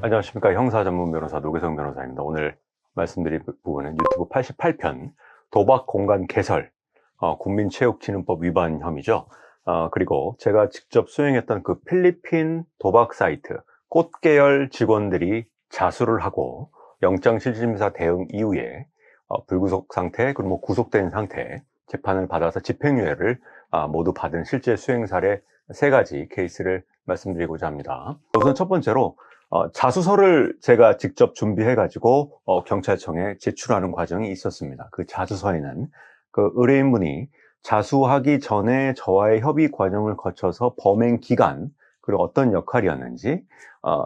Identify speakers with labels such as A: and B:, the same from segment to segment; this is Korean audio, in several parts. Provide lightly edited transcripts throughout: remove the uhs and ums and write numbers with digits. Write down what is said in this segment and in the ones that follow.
A: 안녕하십니까. 형사 전문 변호사 노계성 변호사입니다. 오늘 말씀드릴 부분은 유튜브 88편 도박 공간 개설, 국민체육진흥법 위반 혐의죠. 그리고 제가 직접 수행했던 그 필리핀 도박 사이트 꽃계열 직원들이 자수를 하고 영장실질심사 대응 이후에 불구속 상태 그리고 구속된 상태 재판을 받아서 집행유예를 모두 받은 실제 수행 사례 3가지 케이스를 말씀드리고자 합니다. 우선 첫 번째로 자수서를 제가 직접 준비해가지고 경찰청에 제출하는 과정이 있었습니다. 그 자수서에는 그 의뢰인분이 자수하기 전에 저와의 협의 과정을 거쳐서 범행 기간 그리고 어떤 역할이었는지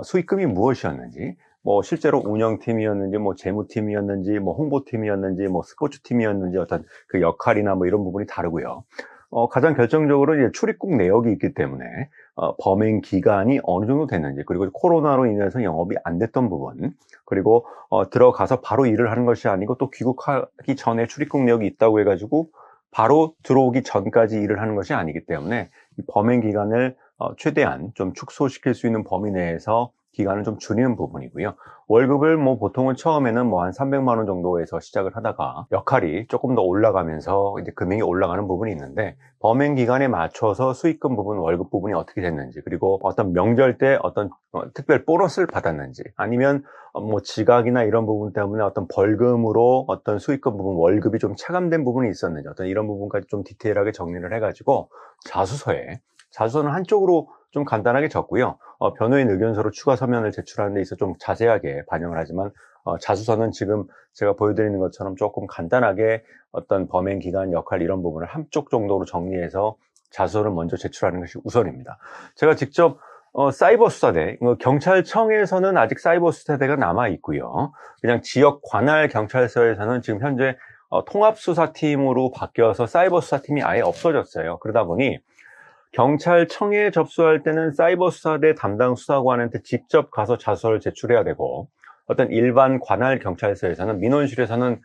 A: 수익금이 무엇이었는지 뭐 실제로 운영팀이었는지 뭐 재무팀이었는지 뭐 홍보팀이었는지 뭐 스포츠팀이었는지 어떤 그 역할이나 뭐 이런 부분이 다르고요. 가장 결정적으로 이제 출입국 내역이 있기 때문에 범행 기간이 어느 정도 됐는지, 그리고 코로나로 인해서 영업이 안 됐던 부분, 그리고 들어가서 바로 일을 하는 것이 아니고 또 귀국하기 전에 출입국 내역이 있다고 해가지고 바로 들어오기 전까지 일을 하는 것이 아니기 때문에 이 범행 기간을 최대한 좀 축소시킬 수 있는 범위 내에서 기간을 좀 줄이는 부분이고요. 월급을 뭐 보통은 처음에는 뭐 한 300만 원 정도에서 시작을 하다가 역할이 조금 더 올라가면서 이제 금액이 올라가는 부분이 있는데, 범행 기간에 맞춰서 수익금 부분, 월급 부분이 어떻게 됐는지, 그리고 어떤 명절 때 어떤 특별 보너스를 받았는지, 아니면 뭐 지각이나 이런 부분 때문에 어떤 벌금으로 어떤 수익금 부분, 월급이 좀 차감된 부분이 있었는지, 어떤 이런 부분까지 좀 디테일하게 정리를 해가지고 자수서는 한쪽으로 좀 간단하게 적고요. 변호인 의견서로 추가 서면을 제출하는 데 있어 좀 자세하게 반영을 하지만 자수서는 지금 제가 보여드리는 것처럼 조금 간단하게 어떤 범행 기간, 역할 이런 부분을 한쪽 정도로 정리해서 자수서를 먼저 제출하는 것이 우선입니다. 제가 직접 사이버 수사대, 경찰청에서는 아직 사이버 수사대가 남아 있고요. 그냥 지역 관할 경찰서에서는 지금 현재 통합수사팀으로 바뀌어서 사이버 수사팀이 아예 없어졌어요. 그러다 보니 경찰청에 접수할 때는 사이버 수사대 담당 수사관한테 직접 가서 자수서를 제출해야 되고, 어떤 일반 관할 경찰서에서는 민원실에서는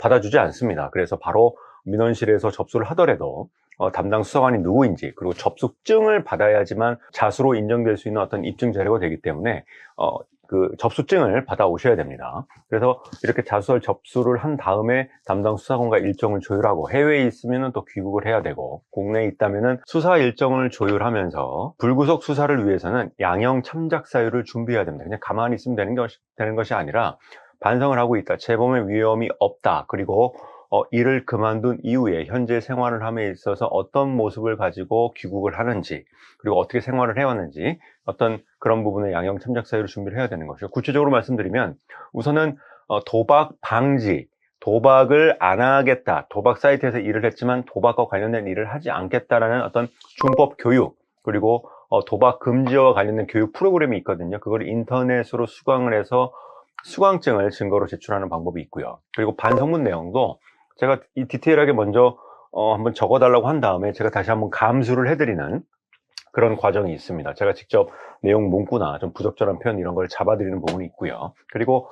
A: 받아주지 않습니다. 그래서 바로 민원실에서 접수를 하더라도 담당 수사관이 누구인지, 그리고 접수증을 받아야지만 자수로 인정될 수 있는 어떤 입증 자료가 되기 때문에 그 접수증을 받아 오셔야 됩니다. 그래서 이렇게 자수서를 접수를 한 다음에 담당 수사관과 일정을 조율하고, 해외에 있으면 또 귀국을 해야 되고, 국내에 있다면 수사 일정을 조율하면서 불구속 수사를 위해서는 양형 참작 사유를 준비해야 됩니다. 그냥 가만히 있으면 되는 것이 아니라 반성을 하고 있다, 재범의 위험이 없다, 그리고 일을 그만둔 이후에 현재 생활을 함에 있어서 어떤 모습을 가지고 귀국을 하는지, 그리고 어떻게 생활을 해왔는지, 어떤 그런 부분의 양형 참작 사유를 준비를 해야 되는 것이죠. 구체적으로 말씀드리면 우선은 도박 방지, 도박을 안 하겠다, 도박 사이트에서 일을 했지만 도박과 관련된 일을 하지 않겠다라는 어떤 준법 교육, 그리고 도박 금지와 관련된 교육 프로그램이 있거든요. 그걸 인터넷으로 수강을 해서 수강증을 증거로 제출하는 방법이 있고요. 그리고 반성문 내용도 제가 이 디테일하게 먼저 한번 적어달라고 한 다음에 제가 다시 한번 감수를 해드리는 그런 과정이 있습니다. 제가 직접 내용 문구나 좀 부적절한 표현 이런 걸 잡아드리는 부분이 있고요. 그리고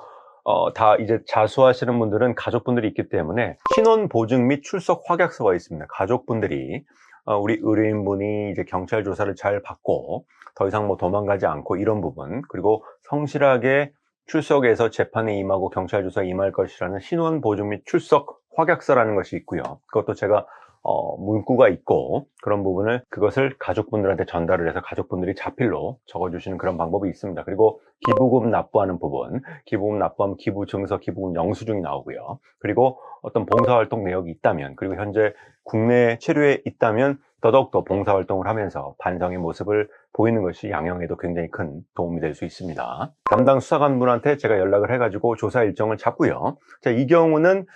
A: 다 이제 자수하시는 분들은 가족분들이 있기 때문에 신원 보증 및 출석 확약서가 있습니다. 가족분들이 우리 의뢰인분이 이제 경찰 조사를 잘 받고 더 이상 뭐 도망가지 않고 이런 부분, 그리고 성실하게 출석해서 재판에 임하고 경찰 조사에 임할 것이라는 신원 보증 및 출석 확약서라는 것이 있고요. 그것도 제가 문구가 있고, 그런 부분을 그것을 가족분들한테 전달을 해서 가족분들이 자필로 적어주시는 그런 방법이 있습니다. 그리고 기부금 납부하는 부분, 기부금 납부하면 기부 증서, 기부금 영수증이 나오고요. 그리고 어떤 봉사활동 내역이 있다면, 그리고 현재 국내 체류에 있다면 더더욱더 봉사활동을 하면서 반성의 모습을 보이는 것이 양형에도 굉장히 큰 도움이 될 수 있습니다. 담당 수사관분한테 제가 연락을 해가지고 조사 일정을 잡고요. 자, 이 경우는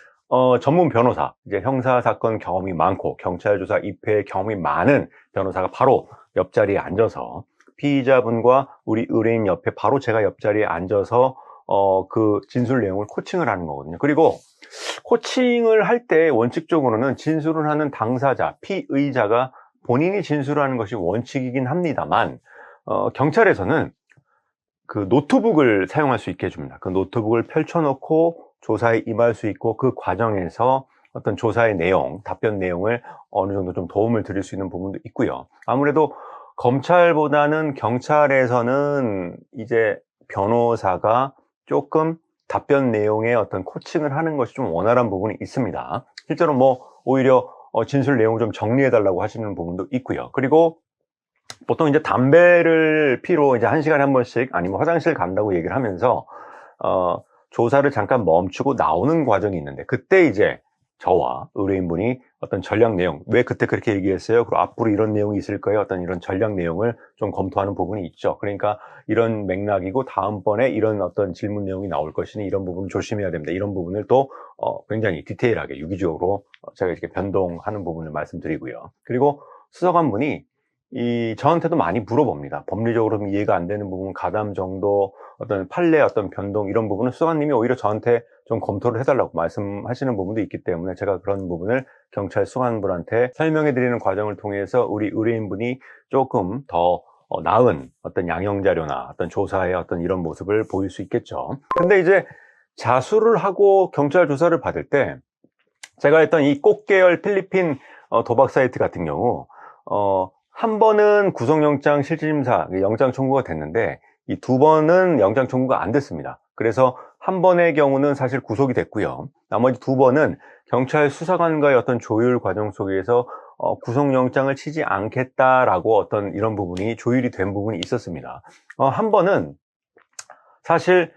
A: 전문 변호사, 이제 형사사건 경험이 많고 경찰 조사 입회 경험이 많은 변호사가 바로 옆자리에 앉아서 피의자분과 우리 의뢰인 옆에 바로 제가 옆자리에 앉아서 그 진술 내용을 코칭을 하는 거거든요. 그리고 코칭을 할 때 원칙적으로는 진술을 하는 당사자, 피의자가 본인이 진술하는 것이 원칙이긴 합니다만, 경찰에서는 그 노트북을 사용할 수 있게 해줍니다. 그 노트북을 펼쳐놓고 조사에 임할 수 있고, 그 과정에서 어떤 조사의 내용, 답변 내용을 어느 정도 좀 도움을 드릴 수 있는 부분도 있고요. 아무래도 검찰보다는 경찰에서는 이제 변호사가 조금 답변 내용의 어떤 코칭을 하는 것이 좀 원활한 부분이 있습니다. 실제로 뭐 오히려 진술 내용을 좀 정리해달라고 하시는 부분도 있고요. 그리고 보통 이제 담배를 피로 이제 1시간에 한 번씩 아니면 화장실 간다고 얘기를 하면서 조사를 잠깐 멈추고 나오는 과정이 있는데, 그때 이제 저와 의뢰인분이 어떤 전략 내용, 왜 그때 그렇게 얘기했어요? 그리고 앞으로 이런 내용이 있을 거예요? 어떤 이런 전략 내용을 좀 검토하는 부분이 있죠. 그러니까 이런 맥락이고 다음번에 이런 어떤 질문 내용이 나올 것이니 이런 부분 조심해야 됩니다. 이런 부분을 또 굉장히 디테일하게 유기적으로 제가 이렇게 변동하는 부분을 말씀드리고요. 그리고 수사관분이 저한테도 많이 물어봅니다. 법리적으로 좀 이해가 안 되는 부분, 가담 정도, 어떤 판례, 어떤 변동, 이런 부분은 수사관님이 오히려 저한테 좀 검토를 해달라고 말씀하시는 부분도 있기 때문에 제가 그런 부분을 경찰 수사관분한테 설명해 드리는 과정을 통해서 우리 의뢰인분이 조금 더 나은 어떤 양형 자료나 어떤 조사의 어떤 이런 모습을 보일 수 있겠죠. 근데 이제 자수를 하고 경찰 조사를 받을 때 제가 했던 이 꽃계열 필리핀 도박 사이트 같은 경우 한 번은 구속영장 실질심사 영장 청구가 됐는데 이 2번은 영장 청구가 안 됐습니다. 그래서 한 번의 경우는 사실 구속이 됐고요. 나머지 2번은 경찰 수사관과의 어떤 조율 과정 속에서 구속영장을 치지 않겠다라고 어떤 이런 부분이 조율이 된 부분이 있었습니다. 한 번은 사실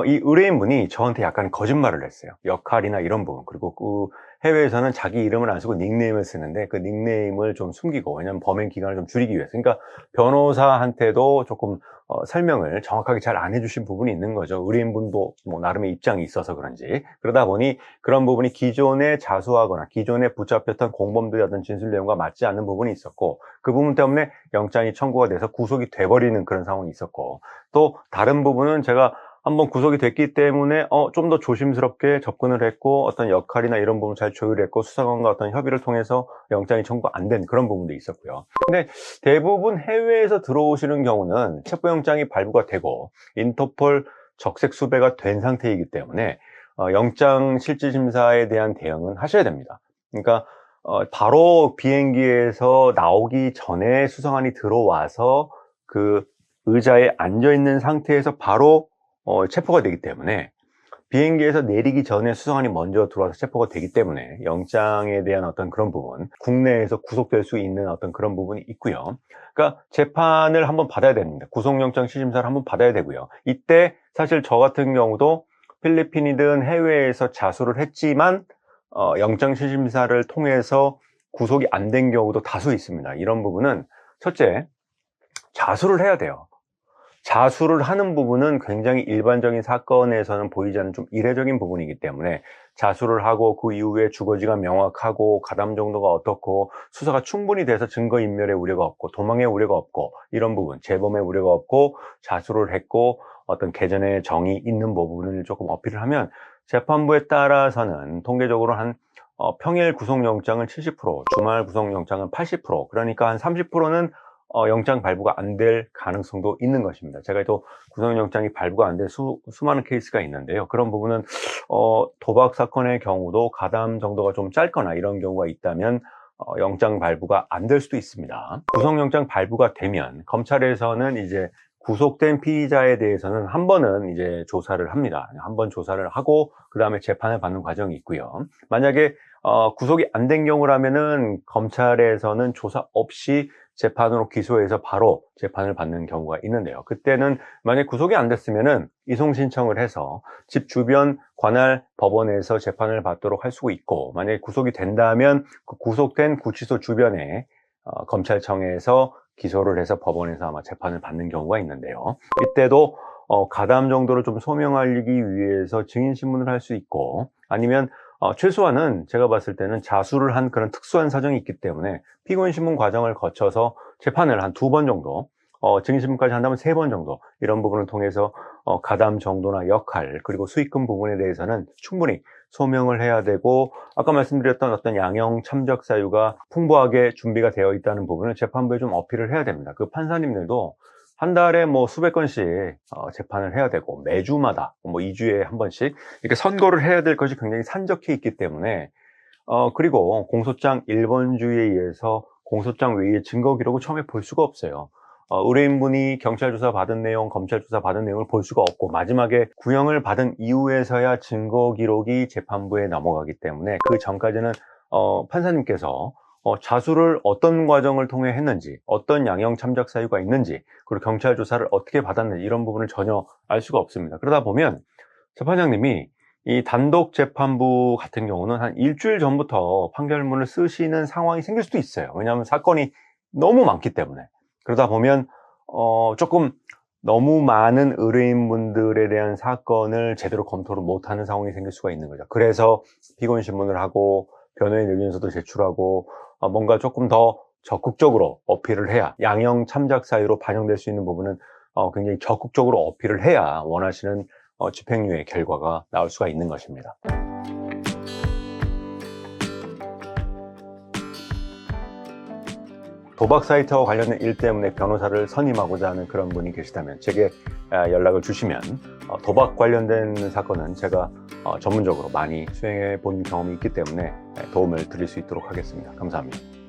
A: 이 의뢰인분이 저한테 약간 거짓말을 했어요. 역할이나 이런 부분, 그리고 그 해외에서는 자기 이름을 안 쓰고 닉네임을 쓰는데 그 닉네임을 좀 숨기고, 왜냐면 범행 기간을 좀 줄이기 위해서. 그러니까 변호사한테도 조금 설명을 정확하게 잘 안 해주신 부분이 있는 거죠. 의뢰인분도 뭐 나름의 입장이 있어서 그런지. 그러다 보니 그런 부분이 기존에 자수하거나 기존에 붙잡혔던 공범들의 어떤 진술 내용과 맞지 않는 부분이 있었고, 그 부분 때문에 영장이 청구가 돼서 구속이 돼버리는 그런 상황이 있었고, 또 다른 부분은 제가 한번 구속이 됐기 때문에 좀 더 조심스럽게 접근을 했고, 어떤 역할이나 이런 부분 잘 조율했고, 수사관과 어떤 협의를 통해서 영장이 청구가 안 된 그런 부분도 있었고요. 근데 대부분 해외에서 들어오시는 경우는 체포영장이 발부가 되고 인터폴 적색 수배가 된 상태이기 때문에 영장 실질심사에 대한 대응은 하셔야 됩니다. 그러니까 바로 비행기에서 나오기 전에 수사관이 들어와서 그 의자에 앉아 있는 상태에서 바로 체포가 되기 때문에, 비행기에서 내리기 전에 수사관이 먼저 들어와서 체포가 되기 때문에 영장에 대한 어떤 그런 부분, 국내에서 구속될 수 있는 어떤 그런 부분이 있고요. 그러니까 재판을 한번 받아야 됩니다. 구속영장 실질심사를 한번 받아야 되고요. 이때 사실 저 같은 경우도 필리핀이든 해외에서 자수를 했지만 영장 실질심사를 통해서 구속이 안 된 경우도 다수 있습니다. 이런 부분은 첫째, 자수를 해야 돼요. 자수를 하는 부분은 굉장히 일반적인 사건에서는 보이지 않는 좀 이례적인 부분이기 때문에, 자수를 하고 그 이후에 주거지가 명확하고 가담 정도가 어떻고 수사가 충분히 돼서 증거인멸의 우려가 없고 도망의 우려가 없고 이런 부분, 재범의 우려가 없고 자수를 했고 어떤 개전의 정이 있는 부분을 조금 어필을 하면, 재판부에 따라서는 통계적으로 한 평일 구속영장은 70%, 주말 구속영장은 80%, 그러니까 한 30%는 영장 발부가 안 될 가능성도 있는 것입니다. 제가 또 구속영장이 발부가 안 될 수많은 케이스가 있는데요. 그런 부분은 도박 사건의 경우도 가담 정도가 좀 짧거나 이런 경우가 있다면 영장 발부가 안 될 수도 있습니다. 구속영장 발부가 되면 검찰에서는 이제 구속된 피의자에 대해서는 한 번은 이제 조사를 합니다. 한 번 조사를 하고 그 다음에 재판을 받는 과정이 있고요. 만약에 구속이 안 된 경우라면은 검찰에서는 조사 없이 재판으로 기소해서 바로 재판을 받는 경우가 있는데요. 그때는 만약 구속이 안 됐으면은 이송 신청을 해서 집 주변 관할 법원에서 재판을 받도록 할 수가 있고, 만약에 구속이 된다면 그 구속된 구치소 주변에 검찰청에서 기소를 해서 법원에서 아마 재판을 받는 경우가 있는데요. 이때도 가담 정도를 좀 소명하기 위해서 증인신문을 할 수 있고, 아니면 최소한은 제가 봤을 때는 자수를 한 그런 특수한 사정이 있기 때문에 피고인신문 과정을 거쳐서 재판을 한 2번 정도, 증인신문까지 한다면 3번 정도, 이런 부분을 통해서 가담 정도나 역할, 그리고 수익금 부분에 대해서는 충분히 소명을 해야 되고, 아까 말씀드렸던 어떤 양형 참작 사유가 풍부하게 준비가 되어 있다는 부분을 재판부에 좀 어필을 해야 됩니다. 그 판사님들도 한 달에 뭐 수백 건씩 재판을 해야 되고, 매주마다 뭐 2주에 한 번씩 이렇게 선고를 해야 될 것이 굉장히 산적해 있기 때문에, 그리고 공소장 1번주에 의해서 공소장 외에 증거 기록을 처음에 볼 수가 없어요. 의뢰인분이 경찰 조사 받은 내용, 검찰 조사 받은 내용을 볼 수가 없고 마지막에 구형을 받은 이후에서야 증거 기록이 재판부에 넘어가기 때문에 그 전까지는 판사님께서 자수를 어떤 과정을 통해 했는지, 어떤 양형 참작 사유가 있는지, 그리고 경찰 조사를 어떻게 받았는지 이런 부분을 전혀 알 수가 없습니다. 그러다 보면 재판장님이 이 단독 재판부 같은 경우는 한 일주일 전부터 판결문을 쓰시는 상황이 생길 수도 있어요. 왜냐하면 사건이 너무 많기 때문에. 그러다 보면 조금 너무 많은 의뢰인분들에 대한 사건을 제대로 검토를 못하는 상황이 생길 수가 있는 거죠. 그래서 피고인 신문을 하고 변호인 의견서도 제출하고 뭔가 조금 더 적극적으로 어필을 해야, 양형 참작 사유로 반영될 수 있는 부분은 굉장히 적극적으로 어필을 해야 원하시는 집행유예 결과가 나올 수가 있는 것입니다. 도박 사이트와 관련된 일 때문에 변호사를 선임하고자 하는 그런 분이 계시다면 제게 연락을 주시면 도박 관련된 사건은 제가 전문적으로 많이 수행해 본 경험이 있기 때문에 도움을 드릴 수 있도록 하겠습니다. 감사합니다.